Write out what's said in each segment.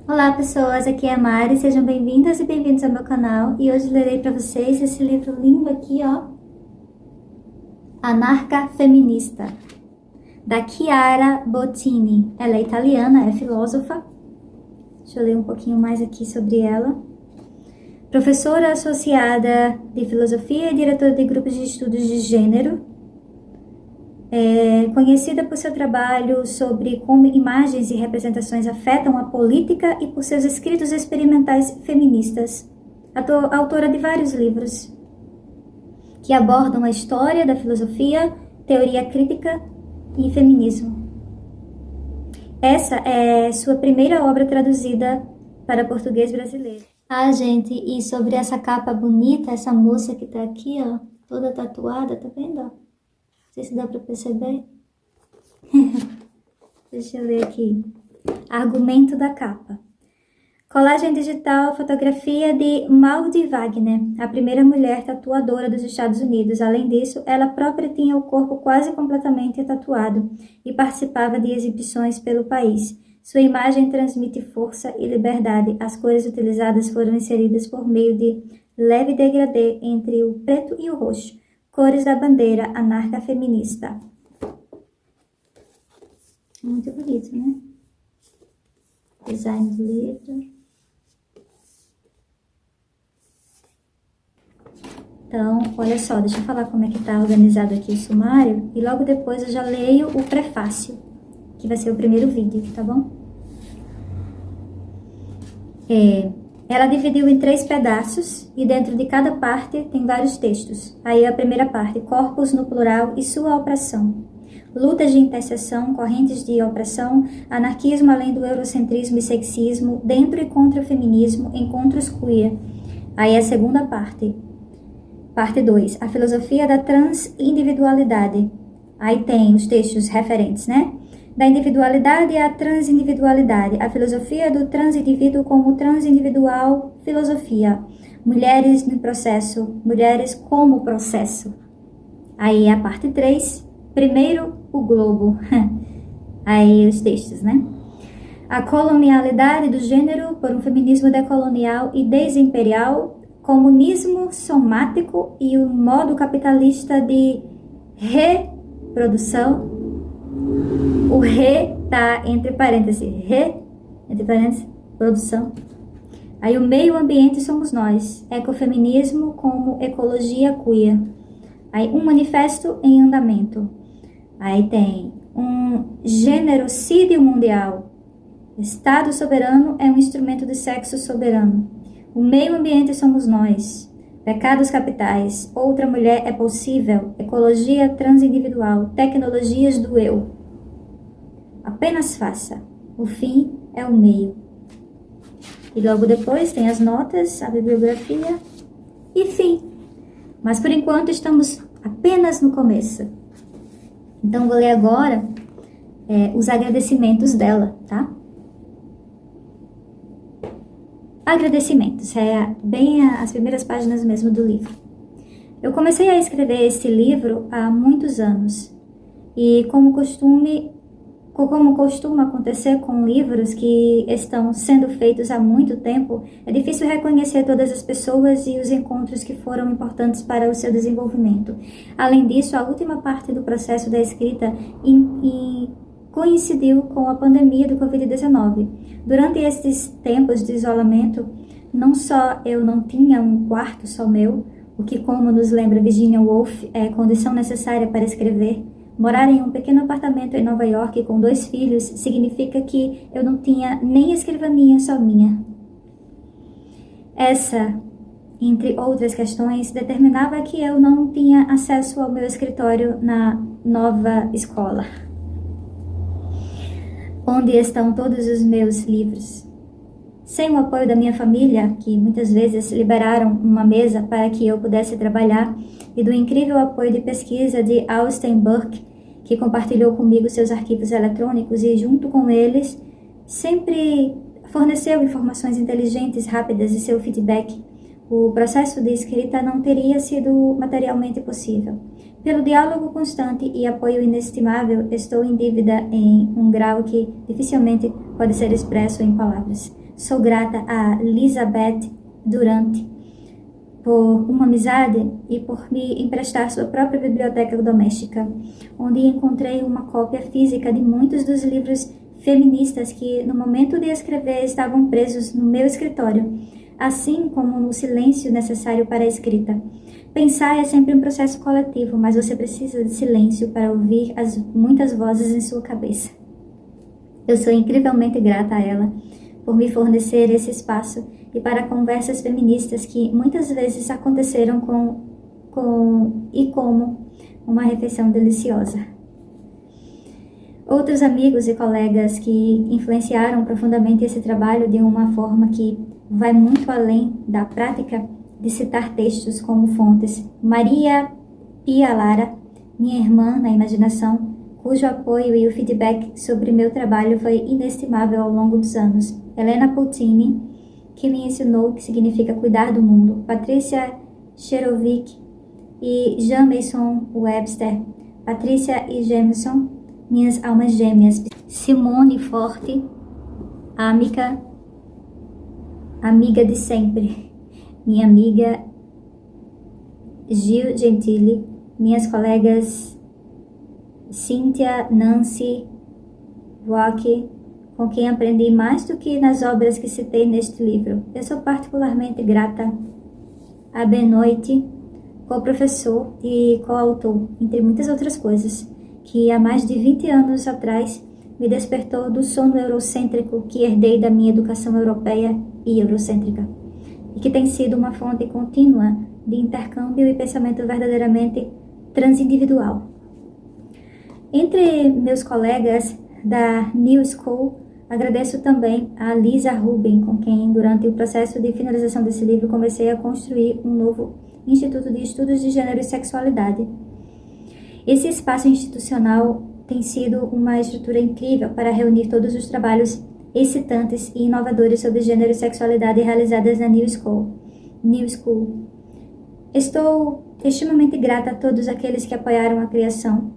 Olá pessoas, aqui é a Mari, sejam bem-vindas e bem-vindos ao meu canal e hoje lerei para vocês esse livro lindo aqui, ó, Anarca Feminista, da Chiara Bottini. Ela é italiana, é filósofa, deixa eu ler um pouquinho mais aqui sobre ela. Professora associada de filosofia e diretora de grupos de estudos de gênero, conhecida por seu trabalho sobre como imagens e representações afetam a política e por seus escritos experimentais feministas. Autora de vários livros que abordam a história da filosofia, teoria crítica e feminismo. Essa é sua primeira obra traduzida para português brasileiro. Ah, gente, e sobre essa capa bonita, essa moça que tá aqui, ó, toda tatuada, tá vendo, ó? Não sei se dá para perceber. Deixa eu ler aqui. Argumento da capa. Colagem digital, fotografia de Maudie Wagner, a primeira mulher tatuadora dos Estados Unidos. Além disso, ela própria tinha o corpo quase completamente tatuado e participava de exibições pelo país. Sua imagem transmite força e liberdade. As cores utilizadas foram inseridas por meio de leve degradê entre o preto e o roxo. Cores da bandeira anarca feminista. Muito bonito, né? Design do livro. Então, olha só, deixa eu falar como é que tá organizado aqui o sumário e logo depois eu já leio o prefácio, que vai ser o primeiro vídeo, tá bom? Ela dividiu em 3 pedaços e dentro de cada parte tem vários textos. Aí a primeira parte, corpos no plural e sua opressão. Lutas de interseção, correntes de opressão, anarquismo além do eurocentrismo e sexismo, dentro e contra o feminismo, encontros queer. Aí a segunda parte. Parte 2, a filosofia da transindividualidade. Aí tem os textos referentes, né? Da individualidade à transindividualidade. A filosofia do transindivíduo como transindividual filosofia. Mulheres no processo, mulheres como processo. Aí a parte 3, primeiro o globo. Aí os textos, né? A colonialidade do gênero por um feminismo decolonial e desimperial, comunismo somático e o modo capitalista de reprodução. O re tá entre parênteses, produção. Aí o meio ambiente somos nós, ecofeminismo como ecologia queer. Aí um manifesto em andamento. Aí tem um generocídio mundial. Estado soberano é um instrumento de sexo soberano. O meio ambiente somos nós. Pecados capitais. Outra mulher é possível. Ecologia transindividual. Tecnologias do eu. Apenas faça. O fim é o meio. E logo depois tem as notas, a bibliografia e fim. Mas por enquanto estamos apenas no começo. Então vou ler agora os agradecimentos dela, tá? Agradecimentos, bem as primeiras páginas mesmo do livro. Eu comecei a escrever este livro há muitos anos e como costuma acontecer com livros que estão sendo feitos há muito tempo, é difícil reconhecer todas as pessoas e os encontros que foram importantes para o seu desenvolvimento. Além disso, a última parte do processo da escrita coincidiu com a pandemia do Covid-19. Durante estes tempos de isolamento, não só eu não tinha um quarto só meu, o que, como nos lembra Virginia Woolf, é condição necessária para escrever. Morar em um pequeno apartamento em Nova York com 2 filhos significa que eu não tinha nem escrivaninha só minha. Essa, entre outras questões, determinava que eu não tinha acesso ao meu escritório na nova escola, onde estão todos os meus livros. Sem o apoio da minha família, que muitas vezes liberaram uma mesa para que eu pudesse trabalhar, e do incrível apoio de pesquisa de Austin Burke, que compartilhou comigo seus arquivos eletrônicos e, junto com eles, sempre forneceu informações inteligentes, rápidas e seu feedback, o processo de escrita não teria sido materialmente possível. Pelo diálogo constante e apoio inestimável, estou em dívida em um grau que dificilmente pode ser expresso em palavras. Sou grata a Elizabeth Durant por uma amizade e por me emprestar sua própria biblioteca doméstica, onde encontrei uma cópia física de muitos dos livros feministas que, no momento de escrever, estavam presos no meu escritório, assim como no silêncio necessário para a escrita. Pensar é sempre um processo coletivo, mas você precisa de silêncio para ouvir as muitas vozes em sua cabeça. Eu sou incrivelmente grata a ela por me fornecer esse espaço e para conversas feministas que muitas vezes aconteceram como uma refeição deliciosa. Outros amigos e colegas que influenciaram profundamente esse trabalho de uma forma que vai muito além da prática de citar textos como fontes. Maria Pia Lara, minha irmã na imaginação, cujo apoio e o feedback sobre meu trabalho foi inestimável ao longo dos anos. Helena Poutine, que me ensinou o que significa cuidar do mundo. Patrícia Cherovic e Jean-Mason Webster. Patrícia e Jameson, minhas almas gêmeas. Simone Forte, amiga de sempre. Minha amiga Gil Gentili, minhas colegas Cynthia, Nancy, Wake, com quem aprendi mais do que nas obras que citei neste livro. Eu sou particularmente grata a Benoit, co-professor e co-autor, entre muitas outras coisas, que há mais de 20 anos atrás me despertou do sono eurocêntrico que herdei da minha educação europeia e eurocêntrica, e que tem sido uma fonte contínua de intercâmbio e pensamento verdadeiramente transindividual. Entre meus colegas da New School, agradeço também a Lisa Rubin, com quem, durante o processo de finalização desse livro, comecei a construir um novo Instituto de Estudos de Gênero e Sexualidade. Esse espaço institucional tem sido uma estrutura incrível para reunir todos os trabalhos excitantes e inovadores sobre gênero e sexualidade realizadas na New School. Estou extremamente grata a todos aqueles que apoiaram a criação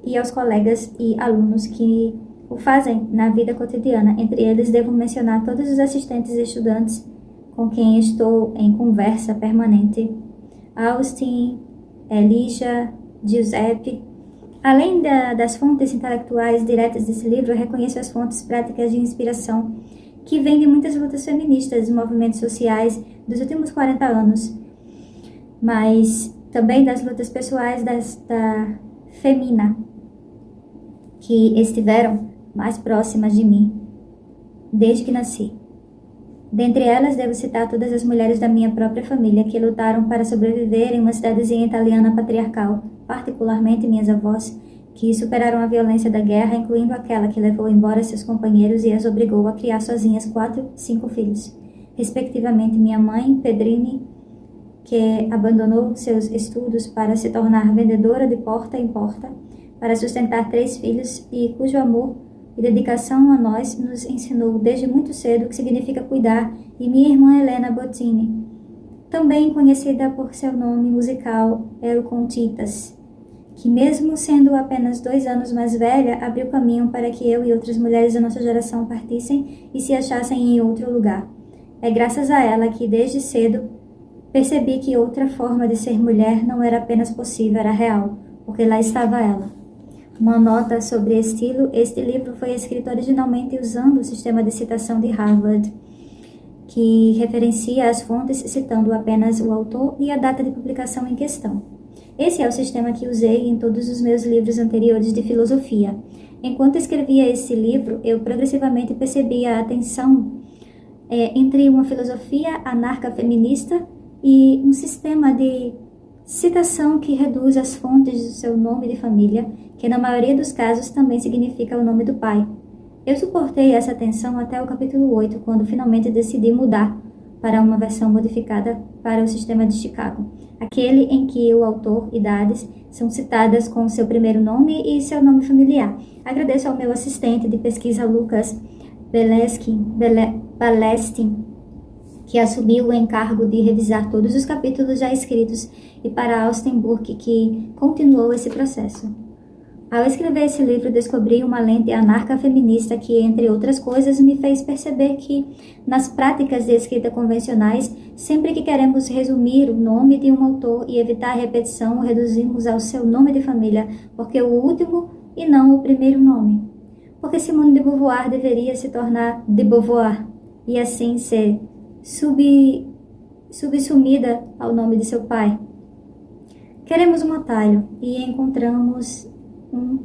e aos colegas e alunos que o fazem na vida cotidiana. Entre eles, devo mencionar todos os assistentes e estudantes com quem estou em conversa permanente. Austin, Elisha, Giuseppe. Além das fontes intelectuais diretas desse livro, eu reconheço as fontes práticas de inspiração que vêm de muitas lutas feministas e movimentos sociais dos últimos 40 anos, mas também das lutas pessoais da Femina, que estiveram mais próximas de mim desde que nasci. Dentre elas, devo citar todas as mulheres da minha própria família que lutaram para sobreviver em uma cidadezinha italiana patriarcal, particularmente minhas avós, que superaram a violência da guerra, incluindo aquela que levou embora seus companheiros e as obrigou a criar sozinhas 4 e 5 filhos. Respectivamente, minha mãe, Pedrini, que abandonou seus estudos para se tornar vendedora de porta em porta, para sustentar 3 filhos e cujo amor e dedicação a nós nos ensinou desde muito cedo o que significa cuidar, e minha irmã Helena Bottini, também conhecida por seu nome musical El Contitas, que mesmo sendo apenas 2 anos mais velha, abriu caminho para que eu e outras mulheres da nossa geração partissem e se achassem em outro lugar. É graças a ela que desde cedo percebi que outra forma de ser mulher não era apenas possível, era real, porque lá estava ela. Uma nota sobre estilo: este livro foi escrito originalmente usando o sistema de citação de Harvard, que referencia as fontes citando apenas o autor e a data de publicação em questão. Esse é o sistema que usei em todos os meus livros anteriores de filosofia. Enquanto escrevia esse livro, eu progressivamente percebia a tensão entre uma filosofia anarca-feminista e um sistema de citação que reduz as fontes do seu nome de família, que na maioria dos casos também significa o nome do pai. Eu suportei essa tensão até o capítulo 8, quando finalmente decidi mudar para uma versão modificada para o sistema de Chicago, aquele em que o autor e idades são citadas com seu primeiro nome e seu nome familiar. Agradeço ao meu assistente de pesquisa, Lucas Balestin, que assumiu o encargo de revisar todos os capítulos já escritos, e para Austin Burke, que continuou esse processo. Ao escrever esse livro, descobri uma lente anarca-feminista que, entre outras coisas, me fez perceber que, nas práticas de escrita convencionais, sempre que queremos resumir o nome de um autor e evitar a repetição, o reduzimos ao seu nome de família, porque o último e não o primeiro nome. Porque Simone de Beauvoir deveria se tornar de Beauvoir e assim ser subsumida ao nome de seu pai. Queremos um atalho e encontramos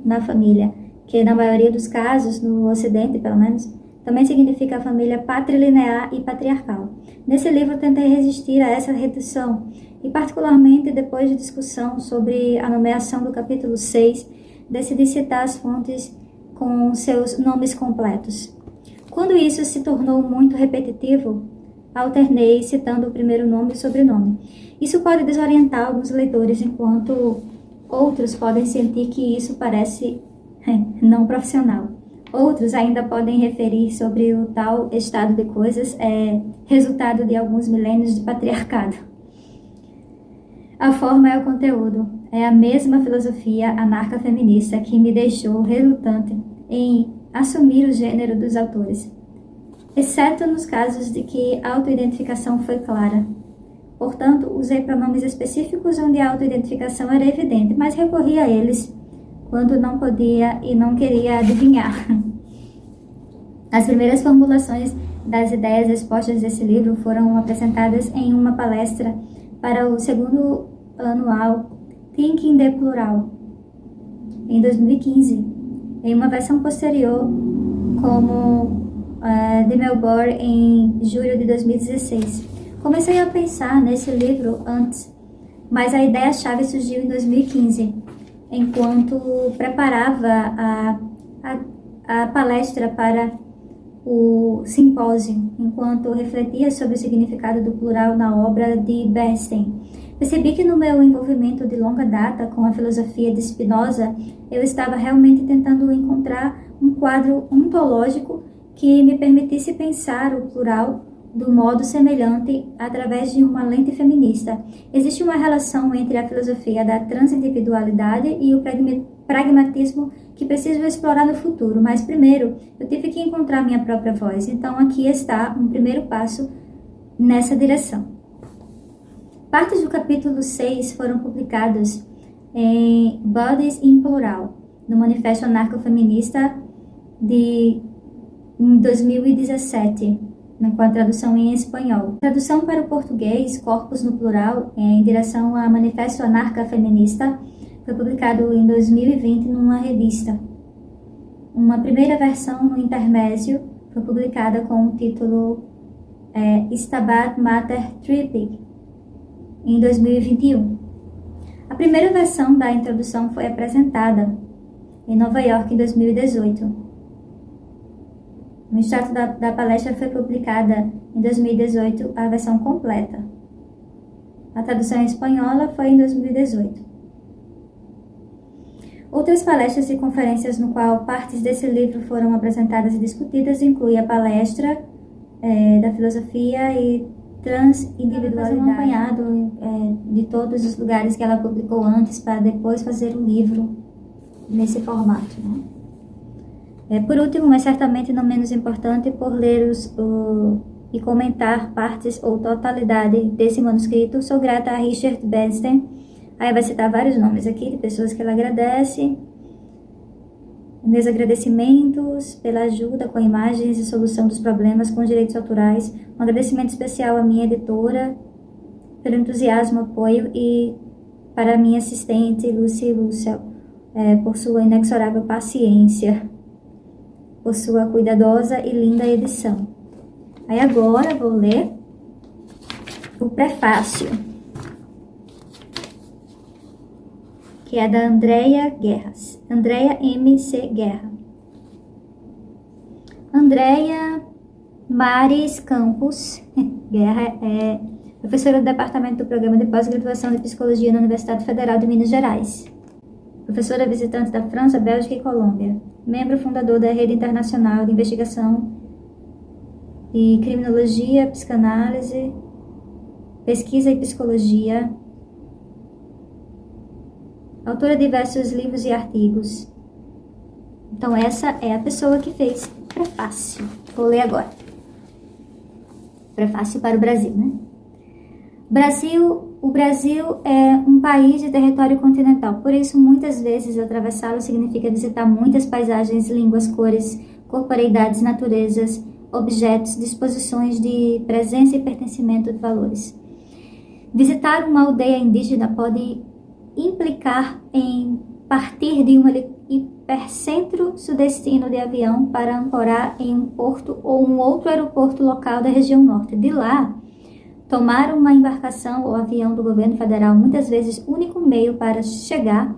na família, que na maioria dos casos, no Ocidente pelo menos, também significa a família patrilinear e patriarcal. Nesse livro tentei resistir a essa redução, e particularmente depois de discussão sobre a nomeação do capítulo 6, decidi citar as fontes com seus nomes completos. Quando isso se tornou muito repetitivo, alternei citando o primeiro nome e o sobrenome. Isso pode desorientar alguns leitores, enquanto outros podem sentir que isso parece não profissional. Outros ainda podem referir sobre o tal estado de coisas resultado de alguns milênios de patriarcado. A forma é o conteúdo. É a mesma filosofia anarca-feminista que me deixou relutante em assumir o gênero dos autores, exceto nos casos de que a autoidentificação foi clara. Portanto, usei pronomes específicos onde a autoidentificação era evidente, mas recorri a eles quando não podia e não queria adivinhar. As primeiras formulações das ideias expostas desse livro foram apresentadas em uma palestra para o segundo anual Thinking the Plural, em 2015, em uma versão posterior, como de Melbourne, em julho de 2016. Comecei a pensar nesse livro antes, mas a ideia-chave surgiu em 2015, enquanto preparava a palestra para o simpósio, enquanto refletia sobre o significado do plural na obra de Bernstein. Percebi que no meu envolvimento de longa data com a filosofia de Spinoza, eu estava realmente tentando encontrar um quadro ontológico que me permitisse pensar o plural do modo semelhante através de uma lente feminista. Existe uma relação entre a filosofia da transindividualidade e o pragmatismo que preciso explorar no futuro, mas primeiro eu tive que encontrar minha própria voz. Então aqui está um primeiro passo nessa direção. Partes do capítulo 6 foram publicados em Bodies in Plural, no Manifesto Anarcofeminista em 2017, com a tradução em espanhol. Tradução para o português, Corpos no Plural, em direção a Manifesto Anarca-Feminista, foi publicado em 2020 numa revista. Uma primeira versão no intermédio foi publicada com o título Stabat Mater Triptych, em 2021. A primeira versão da introdução foi apresentada em Nova York em 2018. No extrato da palestra foi publicada em 2018 a versão completa. A tradução em espanhola foi em 2018. Outras palestras e conferências no qual partes desse livro foram apresentadas e discutidas incluem a palestra da filosofia e transindividualidade, acompanhado de todos os lugares que ela publicou antes para depois fazer o livro nesse formato, né? Por último, mas certamente não menos importante, por ler e comentar partes ou totalidade desse manuscrito, sou grata a Richard Bernstein. Aí vai citar vários nomes aqui de pessoas que ela agradece. Meus agradecimentos pela ajuda com imagens e solução dos problemas com direitos autorais. Um agradecimento especial à minha editora pelo entusiasmo, apoio e para a minha assistente, Lucy Russell, por sua inexorável paciência, por sua cuidadosa e linda edição. Aí agora vou ler o prefácio, que é da Andrea Guerras, Andrea M.C. Guerra. Andrea Mares Campos Guerra é professora do Departamento do Programa de Pós-Graduação de Psicologia na Universidade Federal de Minas Gerais. Professora visitante da França, Bélgica e Colômbia. Membro fundador da Rede Internacional de Investigação e Criminologia, Psicanálise, Pesquisa e Psicologia. Autora de diversos livros e artigos. Então essa é a pessoa que fez o prefácio. Vou ler agora. Prefácio para o Brasil, né? O Brasil é um país de território continental, por isso muitas vezes atravessá-lo significa visitar muitas paisagens, línguas, cores, corporeidades, naturezas, objetos, disposições de presença e pertencimento de valores. Visitar uma aldeia indígena pode implicar em partir de um hipercentro sudestino de avião para ancorar em um porto ou um outro aeroporto local da região norte. De lá, tomar uma embarcação ou avião do governo federal, muitas vezes único meio para chegar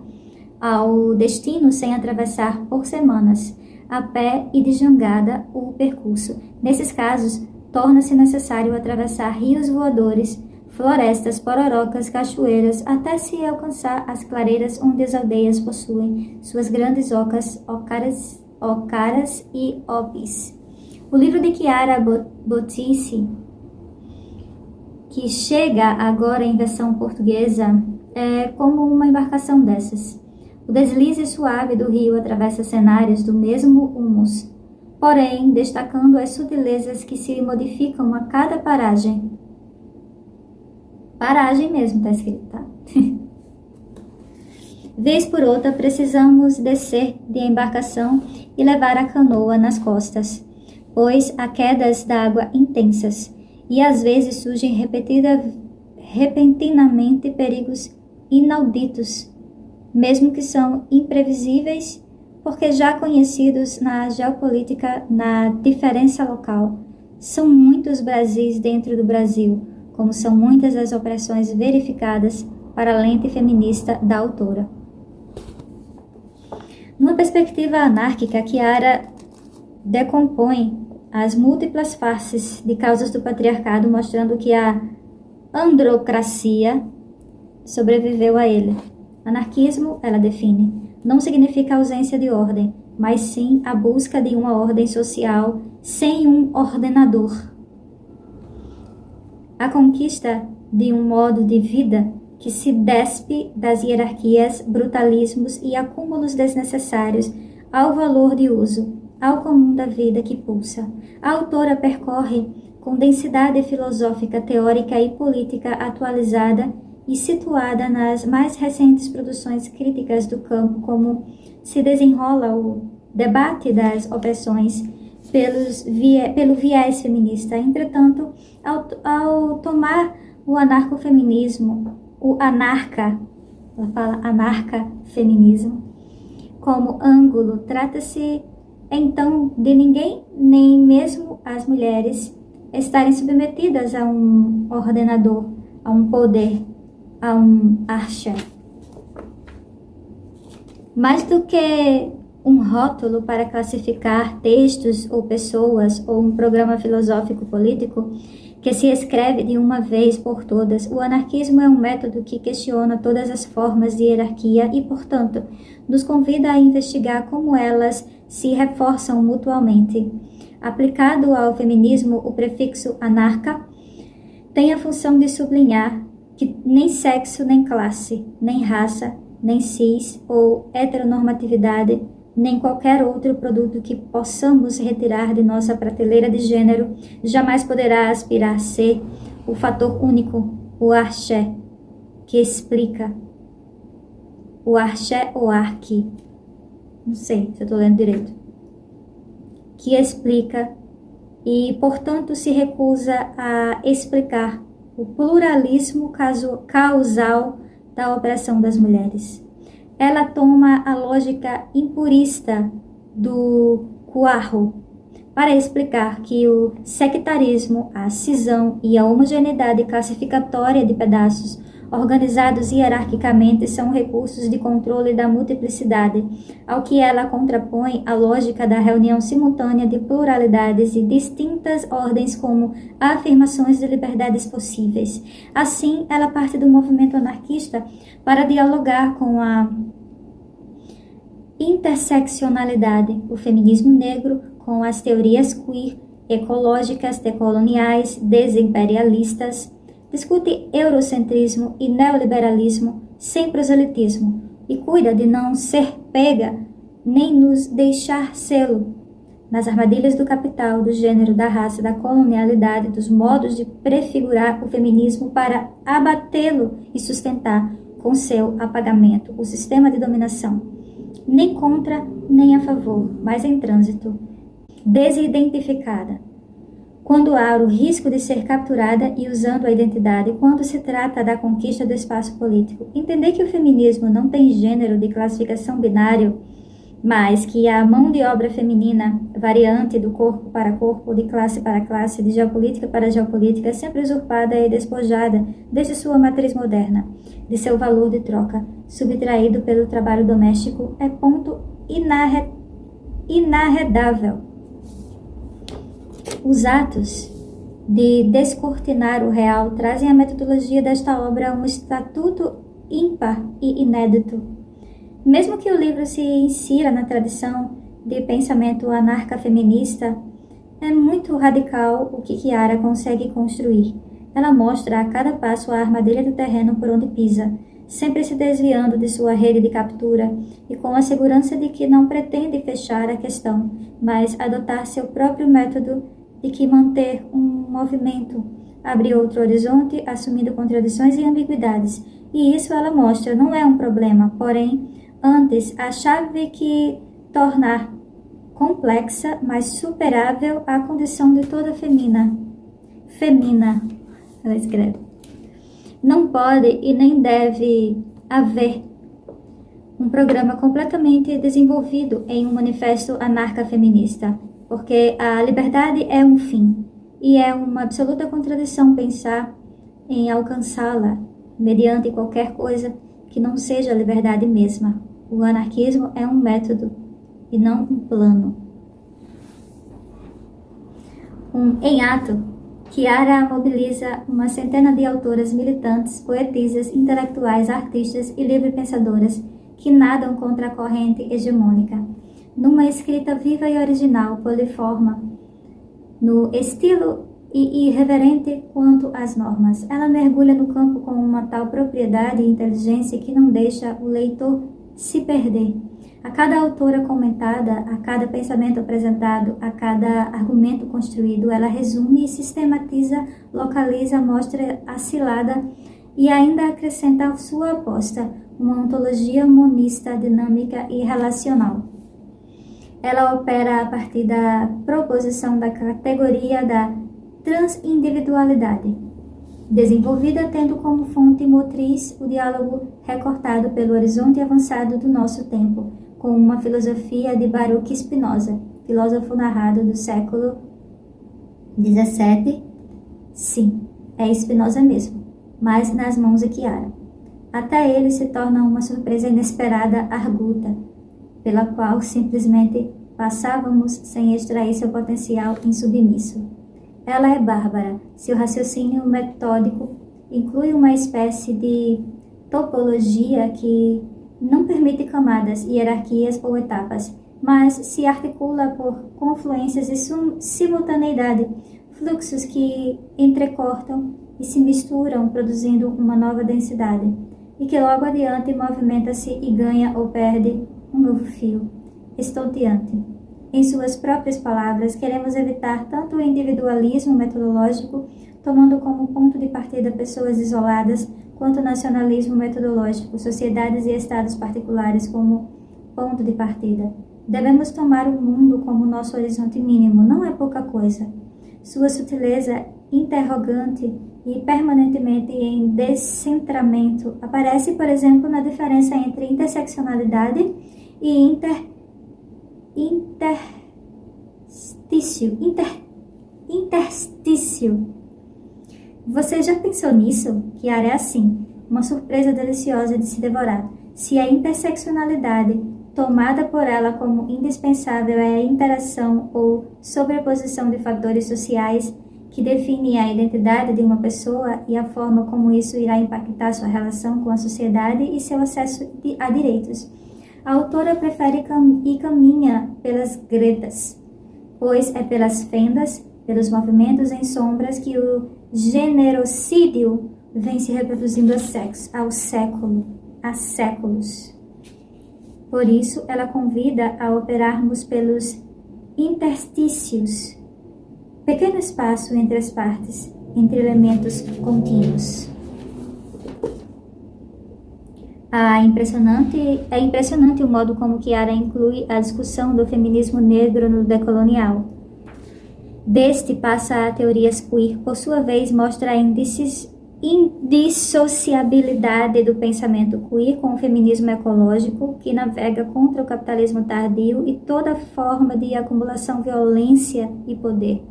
ao destino sem atravessar por semanas, a pé e de jangada, o percurso. Nesses casos, torna-se necessário atravessar rios voadores, florestas, pororocas, cachoeiras, até se alcançar as clareiras onde as aldeias possuem suas grandes ocaras e opis. O livro de Chiara Bottisi, que chega agora em versão portuguesa, é como uma embarcação dessas. O deslize suave do rio atravessa cenários do mesmo humus, porém destacando as sutilezas que se modificam a cada paragem. Paragem mesmo, tá escrito, tá? Vez por outra, precisamos descer de embarcação e levar a canoa nas costas, pois há quedas d'água intensas, e às vezes surgem repentinamente perigos inauditos, mesmo que são imprevisíveis, porque já conhecidos na geopolítica, na diferença local. São muitos Brasis dentro do Brasil, como são muitas as opressões verificadas para a lente feminista da autora. Numa perspectiva anárquica, Chiara decompõe as múltiplas faces de causas do patriarcado, mostrando que a androcracia sobreviveu a ele. Anarquismo, ela define, não significa ausência de ordem, mas sim a busca de uma ordem social sem um ordenador. A conquista de um modo de vida que se despe das hierarquias, brutalismos e acúmulos desnecessários ao valor de uso, ao comum da vida que pulsa. A autora percorre com densidade filosófica, teórica e política atualizada e situada nas mais recentes produções críticas do campo, como se desenrola o debate das opressões pelo viés feminista. Entretanto, ao tomar o anarcofeminismo, ela fala anarca-feminismo, como ângulo, trata-se então de ninguém, nem mesmo as mulheres, estarem submetidas a um ordenador, a um poder, a um axé. Mais do que um rótulo para classificar textos ou pessoas ou um programa filosófico político que se escreve de uma vez por todas, o anarquismo é um método que questiona todas as formas de hierarquia e, portanto, nos convida a investigar como elas se reforçam mutuamente. Aplicado ao feminismo, o prefixo anarca tem a função de sublinhar que nem sexo, nem classe, nem raça, nem cis ou heteronormatividade, nem qualquer outro produto que possamos retirar de nossa prateleira de gênero jamais poderá aspirar a ser o fator único, o axé, que explica. O axé ou arqui, não sei se eu estou lendo direito, que explica e, portanto, se recusa a explicar o pluralismo causal da opressão das mulheres. Ela toma a lógica impurista do Cuarro para explicar que o sectarismo, a cisão e a homogeneidade classificatória de pedaços organizados hierarquicamente são recursos de controle da multiplicidade, ao que ela contrapõe a lógica da reunião simultânea de pluralidades e distintas ordens como afirmações de liberdades possíveis. Assim, ela parte do movimento anarquista para dialogar com a interseccionalidade, o feminismo negro, com as teorias queer, ecológicas, decoloniais, desimperialistas, discute eurocentrismo e neoliberalismo sem proselitismo e cuida de não ser pega nem nos deixar sê-lo. Nas armadilhas do capital, do gênero, da raça, da colonialidade, dos modos de prefigurar o feminismo para abatê-lo e sustentar com seu apagamento o sistema de dominação. Nem contra, nem a favor, mas em trânsito, desidentificada. Quando há o risco de ser capturada e usando a identidade, quando se trata da conquista do espaço político. Entender que o feminismo não tem gênero de classificação binário, mas que a mão de obra feminina, variante do corpo para corpo, de classe para classe, de geopolítica para geopolítica, é sempre usurpada e despojada desde sua matriz moderna, de seu valor de troca, subtraído pelo trabalho doméstico, é ponto inarredável. Os atos de descortinar o real trazem à metodologia desta obra um estatuto ímpar e inédito. Mesmo que o livro se insira na tradição de pensamento anarca-feminista, é muito radical o que Chiara consegue construir. Ela mostra a cada passo a armadilha do terreno por onde pisa, sempre se desviando de sua rede de captura e com a segurança de que não pretende fechar a questão, mas adotar seu próprio método de que manter um movimento, abrir outro horizonte, assumindo contradições e ambiguidades. E isso ela mostra, não é um problema, porém, antes, a chave que tornar complexa, mas superável a condição de toda femina, ela escreve. Não pode e nem deve haver um programa completamente desenvolvido em um manifesto anarca-feminista, porque a liberdade é um fim, e é uma absoluta contradição pensar em alcançá-la mediante qualquer coisa que não seja a liberdade mesma. O anarquismo é um método e não um plano. Em ato, Chiara mobiliza uma centena de autoras militantes, poetisas, intelectuais, artistas e livre-pensadoras que nadam contra a corrente hegemônica, numa escrita viva e original, poliforma, no estilo e irreverente quanto às normas. Ela mergulha no campo com uma tal propriedade e inteligência que não deixa o leitor se perder. A cada autora comentada, a cada pensamento apresentado, a cada argumento construído, ela resume e sistematiza, localiza, mostra a cilada e ainda acrescenta a sua aposta, uma ontologia monista, dinâmica e relacional. Ela opera a partir da proposição da categoria da transindividualidade, desenvolvida tendo como fonte motriz o diálogo recortado pelo horizonte avançado do nosso tempo, com uma filosofia de Baruch Spinoza, filósofo narrado do século XVII. Sim, é Spinoza mesmo, mas nas mãos de Chiara. Até ele se torna uma surpresa inesperada, arguta, pela qual simplesmente passávamos sem extrair seu potencial insubmisso. Ela é bárbara, seu raciocínio metódico inclui uma espécie de topologia que não permite camadas, hierarquias ou etapas, mas se articula por confluências e simultaneidade, fluxos que entrecortam e se misturam, produzindo uma nova densidade, e que logo adiante movimenta-se e ganha ou perde um novo fio, estonteante. Em suas próprias palavras, queremos evitar tanto o individualismo metodológico, tomando como ponto de partida pessoas isoladas, quanto o nacionalismo metodológico, sociedades e estados particulares como ponto de partida. Devemos tomar o mundo como nosso horizonte mínimo, não é pouca coisa. Sua sutileza interrogante e permanentemente em descentramento aparece, por exemplo, na diferença entre interseccionalidade e interstício. Você já pensou nisso? Chiara é assim, uma surpresa deliciosa de se devorar. Se a interseccionalidade, tomada por ela como indispensável, é a interação ou sobreposição de fatores sociais que definem a identidade de uma pessoa e a forma como isso irá impactar sua relação com a sociedade e seu acesso a direitos. A autora prefere e caminha pelas gretas, pois é pelas fendas, pelos movimentos em sombras que o generocídio vem se reproduzindo há séculos. Por isso, ela convida a operarmos pelos interstícios, pequeno espaço entre as partes, entre elementos contínuos. É impressionante o modo como Chiara inclui a discussão do feminismo negro no decolonial. Deste passa a teorias queer, por sua vez mostra a indissociabilidade do pensamento queer com o feminismo ecológico, que navega contra o capitalismo tardio e toda forma de acumulação, violência e poder.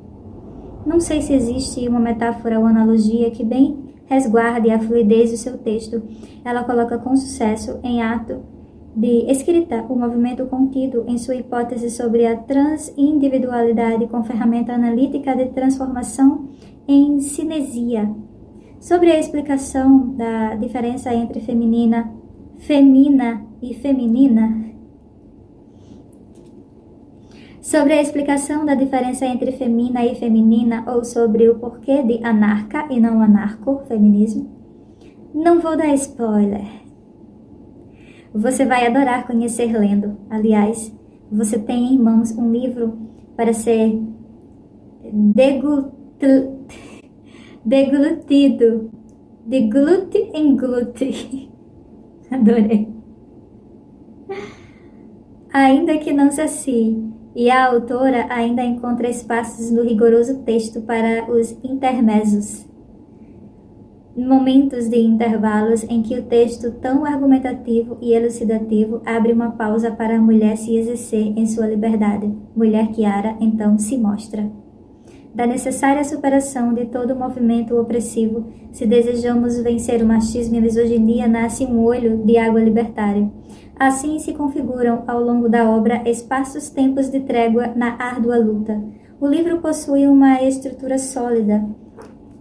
Não sei se existe uma metáfora ou analogia que bem resguarde a fluidez do seu texto. Ela coloca com sucesso em ato de escrita o movimento contido em sua hipótese sobre a transindividualidade com ferramenta analítica de transformação em cinesia. Sobre a explicação da diferença entre femina e feminina. Sobre a explicação da diferença entre femina e feminina, ou sobre o porquê de anarca e não anarco-feminismo. Não vou dar spoiler. Você vai adorar conhecer lendo. Aliás, você tem em mãos um livro para ser deglutido. De glute em glute. Adorei. Ainda que não sacie. E a autora ainda encontra espaços no rigoroso texto para os intermesos. Momentos de intervalos em que o texto, tão argumentativo e elucidativo, abre uma pausa para a mulher se exercer em sua liberdade. Mulher Chiara, então, se mostra. Da necessária superação de todo o movimento opressivo, se desejamos vencer o machismo e a misoginia, nasce um olho de água libertário. Assim se configuram ao longo da obra espaços-tempos de trégua na árdua luta. O livro possui uma estrutura sólida.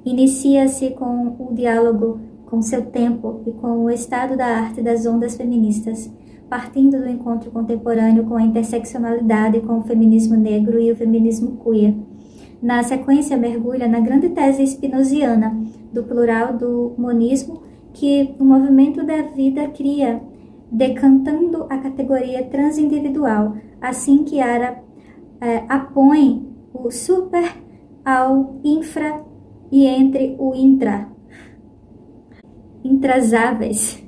Inicia-se com o diálogo com seu tempo e com o estado da arte das ondas feministas, partindo do encontro contemporâneo com a interseccionalidade com o feminismo negro e o feminismo queer. Na sequência, mergulha na grande tese spinoziana do plural do monismo que o movimento da vida cria, decantando a categoria transindividual. Assim, Chiara apõe o super ao infra e entre o intra. Intrasáveis.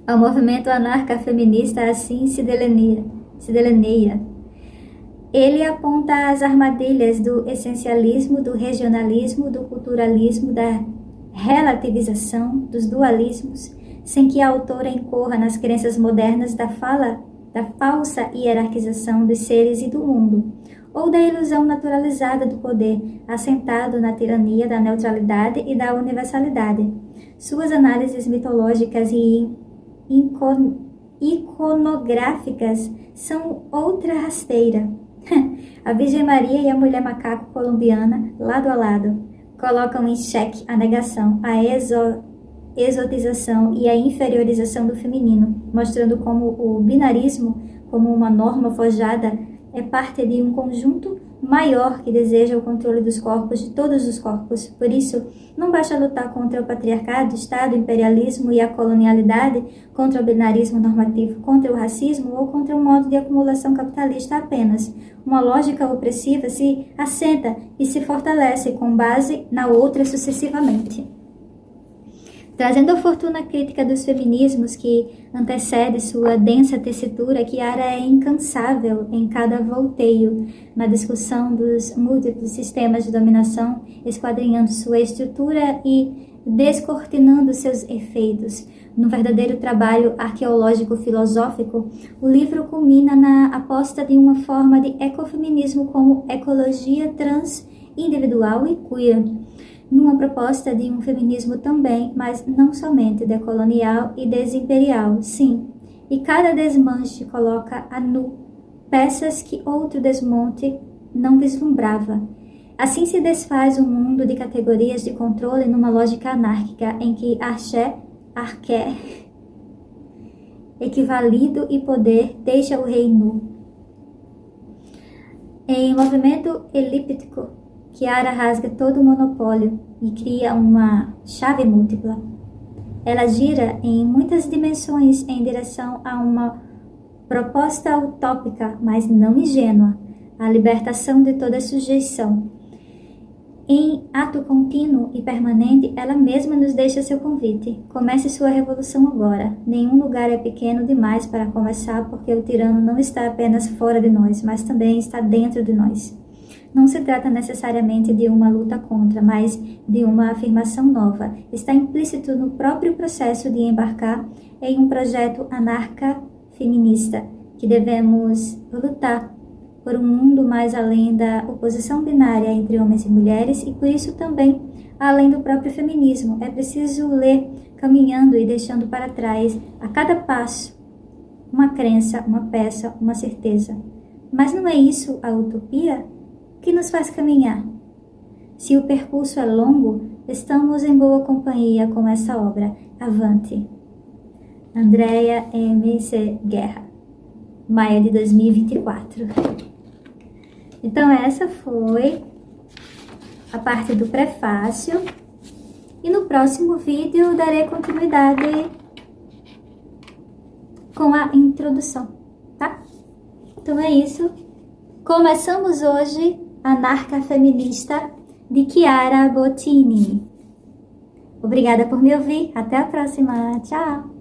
Ao movimento anarca-feminista assim se delineia. Ele aponta as armadilhas do essencialismo, do regionalismo, do culturalismo, da relativização, dos dualismos, sem que a autora incorra nas crenças modernas da falsa hierarquização dos seres e do mundo, ou da ilusão naturalizada do poder, assentado na tirania da neutralidade e da universalidade. Suas análises mitológicas e iconográficas são outra rasteira. A Virgem Maria e a Mulher Macaco colombiana, lado a lado, colocam em xeque a negação, a exotização e a inferiorização do feminino, mostrando como o binarismo, como uma norma forjada, é parte de um conjunto maior que deseja o controle dos corpos, de todos os corpos. Por isso, não basta lutar contra o patriarcado, o Estado, o imperialismo e a colonialidade, contra o binarismo normativo, contra o racismo ou contra o modo de acumulação capitalista apenas. Uma lógica opressiva se assenta e se fortalece com base na outra sucessivamente. Trazendo a fortuna crítica dos feminismos que antecede sua densa tessitura, Chiara é incansável em cada volteio na discussão dos múltiplos sistemas de dominação, esquadrinhando sua estrutura e descortinando seus efeitos. No verdadeiro trabalho arqueológico-filosófico, o livro culmina na aposta de uma forma de ecofeminismo como ecologia trans-individual e queer, numa proposta de um feminismo também, mas não somente decolonial e desimperial, sim. E cada desmanche coloca a nu peças que outro desmonte não vislumbrava. Assim se desfaz um mundo de categorias de controle numa lógica anárquica em que arqué, equivalido e poder deixa o rei nu. Em movimento elíptico, Chiara rasga todo o monopólio e cria uma chave múltipla. Ela gira em muitas dimensões em direção a uma proposta utópica, mas não ingênua, a libertação de toda sujeição. Em ato contínuo e permanente, ela mesma nos deixa seu convite. Comece sua revolução agora. Nenhum lugar é pequeno demais para começar, porque o tirano não está apenas fora de nós, mas também está dentro de nós. Não se trata necessariamente de uma luta contra, mas de uma afirmação nova. Está implícito no próprio processo de embarcar em um projeto anarca-feminista, que devemos lutar por um mundo mais além da oposição binária entre homens e mulheres e, por isso, também além do próprio feminismo. É preciso ler caminhando e deixando para trás, a cada passo, uma crença, uma peça, uma certeza. Mas não é isso a utopia? O que nos faz caminhar? Se o percurso é longo, estamos em boa companhia com essa obra. Avante! Andréa M.C. Guerra, maio de 2024. Então essa foi a parte do prefácio. E no próximo vídeo darei continuidade com a introdução, tá? Então é isso. Começamos hoje Anarca Feminista, de Chiara Bottini. Obrigada por me ouvir. Até a próxima. Tchau!